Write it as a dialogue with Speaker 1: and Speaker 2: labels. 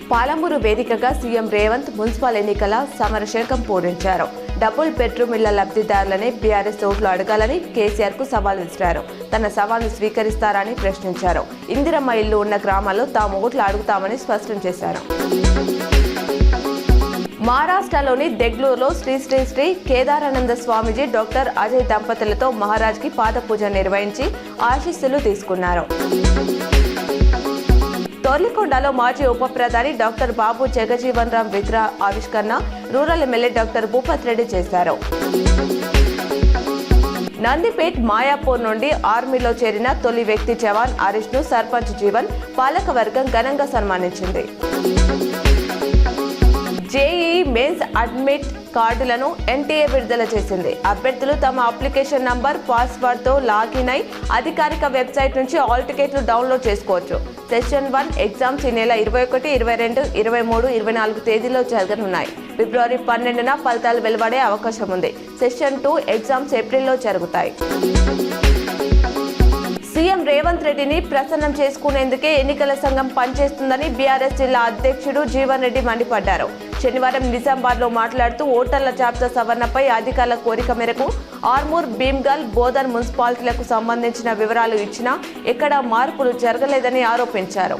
Speaker 1: పాలమూరు వేదికగా CM Revanth municipal ఎన్నికల సమరశంఖం పూరించారు. Double bedroom ఇళ్ల లబ్ధిదారులని బీఆర్ఎస్ ఓట్లు అడగాలని కేసీఆర్ కు సవాల్ విసిరారు. తన సవాల్ను స్వీకరిస్తారని ప్రశ్నించారు. ఇందిరమ్మ ఇల్లు ఉన్న గ్రామాల్లో తాము ఓట్లు అడుగుతామని స్పష్టం చేశారు. మహారాష్ట్రలోని దెగ్లూరులో శ్రీ శ్రీ శ్రీ కేదారానంద స్వామీజీ డాక్టర్ అజయ్ దంపతులతో మహారాజ్కి పాదపూజ నిర్వహించి ఆశీస్సులు తీసుకున్నారు. తొర్లికొండలో మాజీ ఉప ప్రధాని డాక్టర్ బాబు జగజీవన్ రామ్ విగ్రహ ఆవిష్కరణ rural MLA doctor Bhupat Reddy చేశారు. నందిపేట్ మాయాపూర్ నుండి ఆర్మీలో చేరిన తొలి వ్యక్తి జవాన్ హరీష్ ను సర్పంచ్ జీవన్ పాలకవర్గం ఘనంగా సన్మానించింది. జేఈఈ మెయిన్స్ అడ్మిట్ కార్డులను ఎన్టీఏ విడుదల చేసింది. అభ్యర్థులు తమ అప్లికేషన్ నంబర్, పాస్వర్డ్ తో లాగిన్ అయి అధికారిక వెబ్సైట్ నుంచి ఆల్ టికెట్లు డౌన్లోడ్ చేసుకోవచ్చు. సెషన్ 1 ఎగ్జామ్స్ ఈ నెల 21, 22, 23, 24 తేదీల్లో జరగనున్నాయి. ఫిబ్రవరి 12న ఫలితాలు వెలువడే అవకాశం ఉంది. సెషన్ 2 ఎగ్జామ్స్ ఏప్రిల్లో జరుగుతాయి. సీఎం రేవంత్ రెడ్డిని ప్రసన్నం చేసుకునేందుకే ఎన్నికల సంఘం పనిచేస్తుందని బీఆర్ఎస్ జిల్లా అధ్యక్షుడు జీవన్ రెడ్డి మండిపడ్డారు. శనివారం నిజామాబాద్ లో మాట్లాడుతూ ఓటర్ల జాబితా సవరణపై అధికారుల కోరిక మేరకు ఆర్మూర్, భీమ్గల్, బోధన్ మున్సిపాలిటీలకు సంబంధించిన వివరాలు ఇచ్చినా ఎక్కడా మార్పులు జరగలేదని ఆరోపించారు.